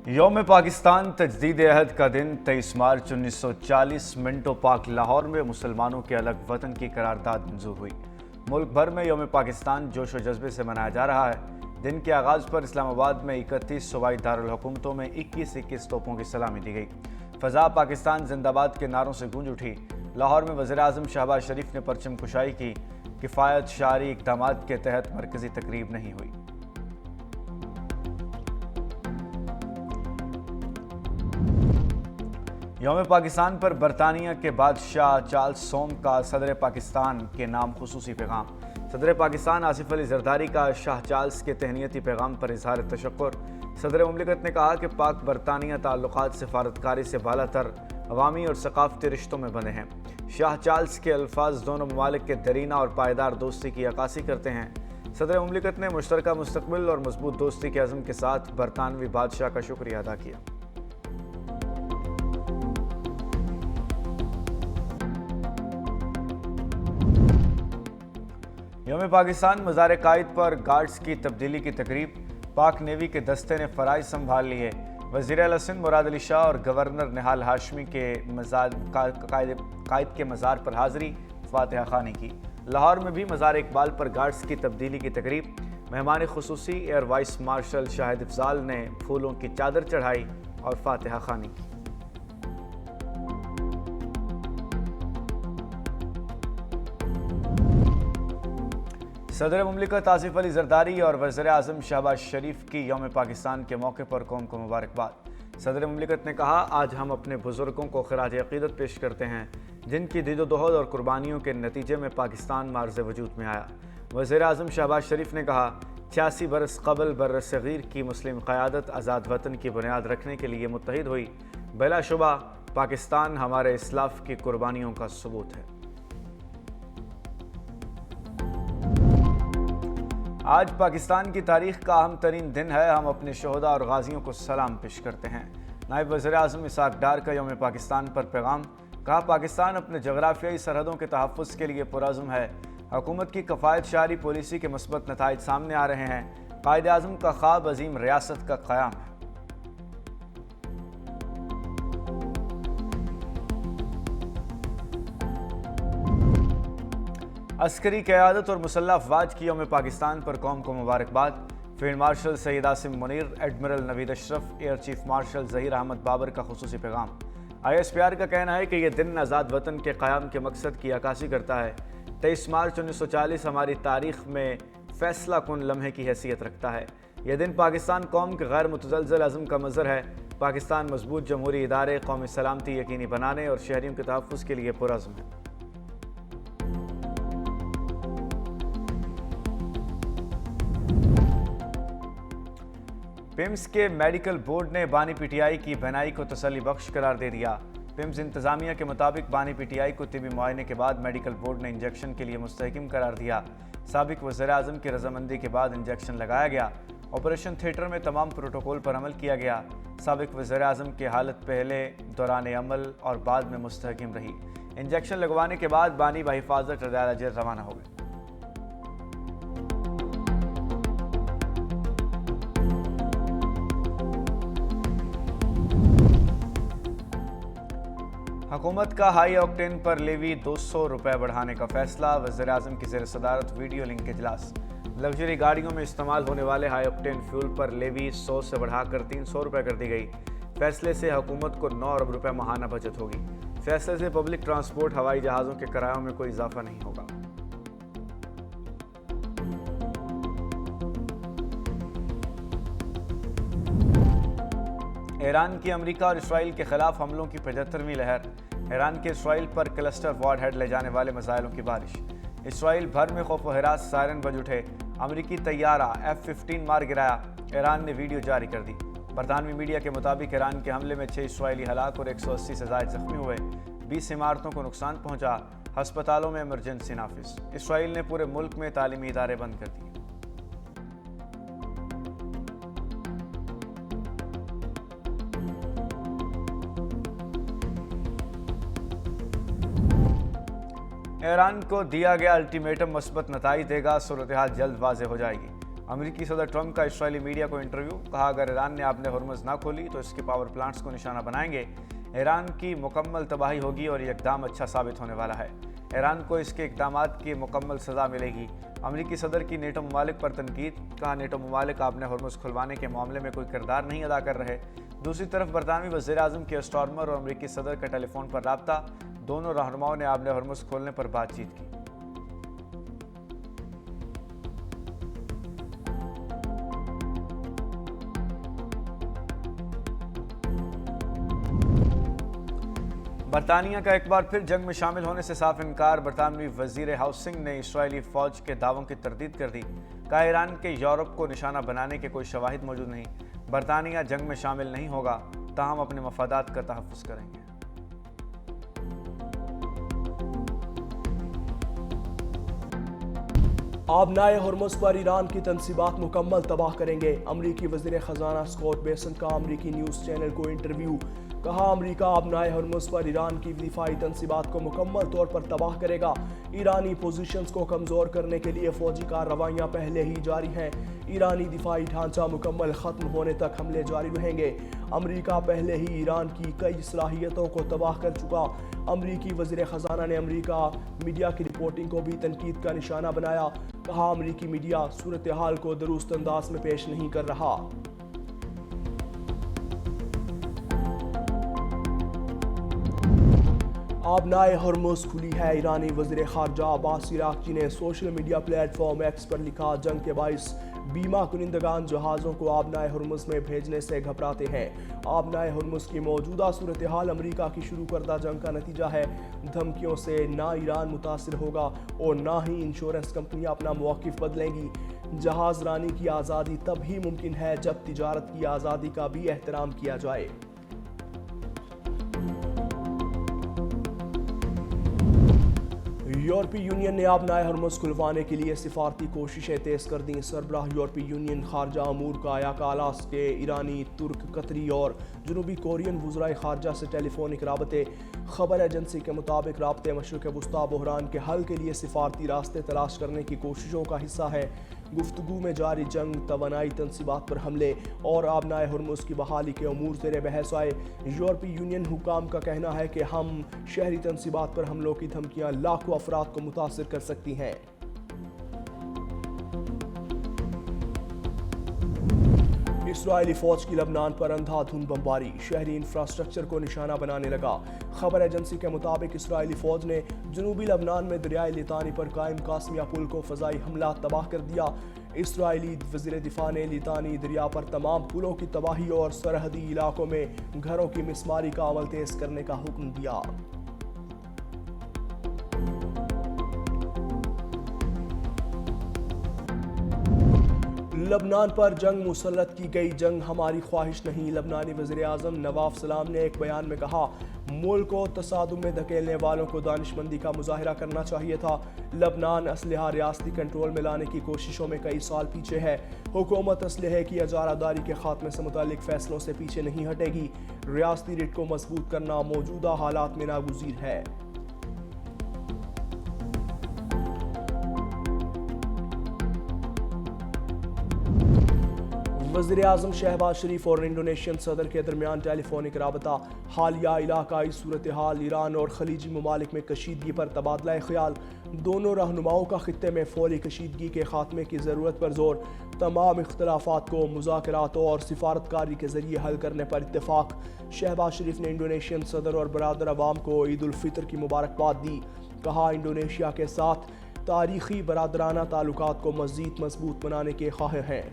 यौम पाकिस्तान तजदीद अहद का दिन 23 मार्च 1940 मिंटो पाक लाहौर में मुसलमानों के अलग वतन की करारदाद मंजूर हुई। मुल्क भर में यौम पाकिस्तान जोश व जज्बे से मनाया जा रहा है। दिन के आगाज़ पर इस्लामाबाद में 31 सूबाई दारुल हुकूमतों में 21 तोपों की सलामी दी गई। फ़ज़ा पाकिस्तान जिंदाबाद के नारों से गूंज उठी। लाहौर में वज़ीर आज़म शहबाज शरीफ ने परचम कुशाई की। किफ़ायत शारी इक़दाम के तहत मरकज़ी तकरीब नहीं हुई। यौम पाकिस्तान पर बरतानिया के बादशाह चार्ल्स सोम का सदर पाकिस्तान के नाम खुसूसी पैगाम। सदर पाकिस्तान आसिफ अली जरदारी का शाह चार्ल्स के तहनीती पैगाम पर इजहार तशक्कुर। सदर मुमलिकत ने कहा कि पाक बरतानिया ताल्लुकात सिफारतकारी से बालातर अवामी और सकाफती रिश्तों में बंधे हैं। शाह चार्ल्स के अल्फाज दोनों ममालिक के दरीना और पायदार दोस्ती की अक्कासी करते हैं। सदर मुमलिकत ने मुश्तरका मुस्तकबिल और मजबूत दोस्ती के अज़म के साथ बरतानवी बादशाह का शुक्रिया अदा किया। यौम पाकिस्तान मज़ार कायद पर गार्ड्स की तब्दीली की तकरीब। पाक नेवी के दस्ते ने फ़राइज़ संभाल लिए। वज़ीर आला सिंध मुराद अली शाह और गवर्नर निहाल हाशमी के कायद के मज़ार पर हाज़री फातिहा खानी की। लाहौर में भी मज़ार इकबाल पर गार्ड्स की तब्दीली की तकरीब। मेहमान खुसूसी air vice marshal Shahid Afzal ने फूलों की चादर चढ़ाई और फातिहा खानी की। सदर मुमलिकत आसिफ अली जरदारी और वज़ीर आज़म शहबाज शरीफ की यौम पाकिस्तान के मौके पर कौम को मुबारकबाद। सदर मुमलिकत ने कहा, आज हम अपने बुजुर्गों को खिराज अक़ीदत पेश करते हैं जिनकी दीदोदोहद और कुर्बानियों के नतीजे में पाकिस्तान मार्ज़ वजूद में आया। वज़ीर आज़म शहबाज शरीफ ने कहा, 86 बरस कबल बर्र सग़ीर की मुस्लिम क़यादत आज़ाद वतन की बुनियाद रखने के लिए मुत्तहिद हुई। बिलाशुबा पाकिस्तान हमारे इस्लाफ़ की कुर्बानियों का सबूत है। आज पाकिस्तान की तारीख का अहम तरीन दिन है। हम अपने शहदा और गाजियों को सलाम पेश करते हैं। नायब वज़ीर आज़म इसाक डार का यौम पाकिस्तान पर पैगाम। कहा, पाकिस्तान अपने जगराफियाई सरहदों के तहफ़्फ़ुज़ के लिए पुरअज़्म है। हुकूमत की कफ़ायत शारी पॉलिसी के मस्बत नताइज सामने आ रहे हैं। कायद आज़म का ख्वाब अज़ीम रियासत का क़याम है। अस्करी क़यादत और मुसल्लह अफ़वाज की यौम पाकिस्तान पर कौम को मुबारकबाद। Field marshal Syed Asim Munir, admiral Naveed Ashraf, air chief marshal Zaheer Ahmed Babar का खुसूसी पैगाम। ISPR का कहना है कि यह दिन आज़ाद वतन के क़याम के मकसद की अक्कासी करता है। 23 मार्च 1940 हमारी तारीख़ में फ़ैसला कुन लम्हे की हैसियत रखता है। यह दिन पाकिस्तान कौम के गैर मुतज़लज़ल अज़म का मज़हर है। पाकिस्तान मजबूत जमहूरी इदारे, कौमी सलामती यकीनी बनाने और शहरियों के तहफ़्फ़ुज़ के लिए पुरअज़्म है। पिम्स के मेडिकल बोर्ड ने बानी PTI की बहनाई को तसल्ली बख्श करार दे दिया। पिम्स इंतज़ामिया के मुताबिक बानी PTI को तिबी मुआयने के बाद मेडिकल बोर्ड ने इंजेक्शन के लिए मुस्तहकिम करार दिया। साबिक़ वज़ीर आज़म की रजामंदी के बाद इंजेक्शन लगाया गया। ऑपरेशन थिएटर में तमाम प्रोटोकॉल पर अमल किया गया। साबिक़ वज़ीर आज़म की हालत पहले, दौरान अमल और बाद में मुस्तहकिम रही। इंजेक्शन लगवाने के बाद बानी बहिफाजत जेल रवाना हो गए। हुकूमत का हाई ऑक्टेन पर लेवी 200 रुपये बढ़ाने का फैसला। वज़ीर आज़म की ज़ेर सदारत वीडियो लिंक इजलास। लग्जरी गाड़ियों में इस्तेमाल होने वाले हाई ऑक्टेन फ्यूल पर लेवी 100 से बढ़ाकर 300 रुपये कर दी गई। फैसले से हुकूमत को 9 अरब रुपये माहाना बचत होगी। फैसले से पब्लिक ट्रांसपोर्ट, हवाई जहाज़ों के किरायों में कोई इजाफा नहीं होगा। ईरान की अमेरिका और इसराइल के खिलाफ हमलों की 75वीं लहर। ईरान के इसराइल पर क्लस्टर वार हेड ले जाने वाले मिसाइलों की बारिश। इसराइल भर में खौफ व हिरास, सायरन बज उठे। अमेरिकी तैयारा F-15 मार गिराया। ईरान ने वीडियो जारी कर दी। बरतानवी मीडिया के मुताबिक ईरान के हमले में 6 इसराइली हलाक और 180 से ज़ायद जख्मी हुए। 20 इमारतों को नुकसान पहुंचा। हस्पतालों में इमरजेंसी नाफिज। इसराइल ने पूरे मुल्क में तालीमी इदारे बंद कर दिए। ईरान को दिया गया अल्टीमेटम मस्बत नताइज देगा। सूरत हाल जल्द वाज़ेह हो जाएगी। अमेरिकी सदर ट्रंप का इसराइली मीडिया को इंटरव्यू, कहा अगर ईरान ने आपने हॉर्मुज़ ना खोली तो इसके पावर प्लांट्स को निशाना बनाएंगे। ईरान की मुकम्मल तबाही होगी और ये इक़दाम अच्छा साबित होने वाला है। ईरान को इसके इक़दामात की मुकम्मल सज़ा मिलेगी। अमेरिकी सदर की नेटो ममालिक पर तनकीद, कहा नेटो ममालिक आपने हॉर्मुज़ खुलवाने के मामले में कोई किरदार नहीं अदा कर रहे। दूसरी तरफ बरतानवी वज़ीर-ए-आज़म के स्टॉर्मर और अमेरिकी सदर का टेलीफोन पर रब्ता, दोनों रहनुमाओं ने आपने हॉर्मुज़ खोलने पर बातचीत की। बरतानिया का एक बार फिर जंग में शामिल होने से साफ इनकार। बरतानवी वजीर हाउसिंग ने इसराइली फौज के दावों की तरदीद कर दी। कहा ईरान के यूरोप को निशाना बनाने के कोई शवाहिद मौजूद नहीं। बरतानिया जंग में शामिल नहीं होगा, ताहम अपने मफादात का तहफ़्फ़ुज़ करेंगे। आबनाए हॉर्मुज़ पर ईरान की तनसीबात मुकम्मल तबाह करेंगे। अमरीकी वज़ीर ख़जाना स्कॉट बेसेंट का अमरीकी न्यूज़ चैनल को इंटरव्यू, कहा अमरीका आबनाए हॉर्मुज़ पर ईरान की दिफाई तनसीबात को मुकम्मल तौर पर तबाह करेगा। ईरानी पोजीशंस को कमज़ोर करने के लिए फ़ौजी कार्रवाइयाँ पहले ही जारी हैं। ईरानी दिफाई ढांचा मुकम्मल ख़त्म होने तक हमले जारी रहेंगे। अमरीका पहले ही ईरान की कई सलाहियतों को तबाह कर चुका। अमरीकी वज़ीर ख़जाना ने अमरीका मीडिया की रिपोर्टिंग को भी तनकीद का निशाना बनाया। कहा अमरीकी मीडिया सूरत हाल को दुरुस्त अंदाज में पेश नहीं कर रहा। आबनाए हॉर्मुज़ खुली है। ईरानी वज़ीर ख़ारजा अब्बास इराक़ची ने सोशल मीडिया प्लेटफॉर्म एक्स पर लिखा, जंग के बाइस बीमा कुनिंदगान जहाज़ों को आबनाए हॉर्मुज़ में भेजने से घबराते हैं। आबनाए हॉर्मुज़ की मौजूदा सूरत हाल अमरीका की शुरू करदा जंग का नतीजा है। धमकियों से ना ईरान मुतासिर होगा और ना ही इंश्योरेंस कंपनियां अपना मौक़िफ़ बदलेंगी। जहाज़ रानी की आज़ादी तब ही मुमकिन है जब तिजारत की आज़ादी का भी एहतराम किया जाए। यूरोपीय यूनियन ने आबनाए हॉर्मुज़ खुलवाने के लिए सिफारती कोशिशें तेज़ कर दी। सरबराह यूरोपीय यूनियन खारजा अमूर का आयाकालास के ईरानी, तुर्क, कतरी और जनूबी कोरियन वज़राए खारजा से टेलीफोनिक राबते। खबर एजेंसी के मुताबिक राबते मशरिक़ वस्ता बहरान के हल के लिए सिफारती रास्ते तलाश करने की कोशिशों का हिस्सा है। गुफ्तगू में जारी जंग, तवानाई तनसीबात पर हमले और आबनाए हॉर्मुज़ की बहाली के अमूर ज़ेर बहस आए। यूरोपीय यूनियन हुकाम का कहना है कि हम शहरी तनसीबात पर हमलों की धमकियाँ लाखों अफराद को मुतासिर कर सकती हैं। इसराइली फौज की लबनान पर अंधाधुंध बमबारी, शहरी इंफ्रास्ट्रक्चर को निशाना बनाने लगा। खबर एजेंसी के मुताबिक इसराइली फौज ने जनूबी लबनान में दरियाए लितानी पर कायम कासमिया पुल को फजाई हमला तबाह कर दिया। इसराइली वज़ीर दिफा ने लितानी दरिया पर तमाम पुलों की तबाही और सरहदी इलाकों में घरों की मिसमारी का अमल तेज करने का हुक्म दिया। लबनान पर जंग मुसल्लत की गई, जंग हमारी ख्वाहिश नहीं। लबनानी वज़ीर-ए-आज़म नवाफ सलाम ने एक बयान में कहा, मुल्क को तसादुम में धकेलने वालों को दानिशमंदी का मुजाहिरा करना चाहिए था। लबनान असलहा रियासती कंट्रोल में लाने की कोशिशों में कई साल पीछे है। हुकूमत असलहे की अजारादारी के खात्मे से मुतालिक फैसलों से पीछे नहीं हटेगी। रियासती रिट को मजबूत करना मौजूदा हालात में नागुज़ीर है। वज़ीर-ए-आज़म शहबाज शरीफ और इंडोनेशियन सदर के दरमियान टेलीफोनिक राबता, हालिया इलाकाई सूरत हाल, ईरान और खलीजी ममालिक में कशीदगी पर तबादला ख्याल। दोनों रहनुमाओं का खित्ते में फौरी कशीदगी के खात्मे की ज़रूरत पर जोर। तमाम इख्तलाफात को मुज़ाकरात और सिफारतकारी के ज़रिए हल करने पर इत्तेफाक। शहबाज शरीफ ने इंडोनेशियन सदर और बरादर अवाम को ईद उल फितर की मुबारकबाद दी। कहा इंडोनेशिया के साथ तारीख़ी बरादराना ताल्लुकात को मज़ीद मजबूत बनाने के ख्वाह हैं।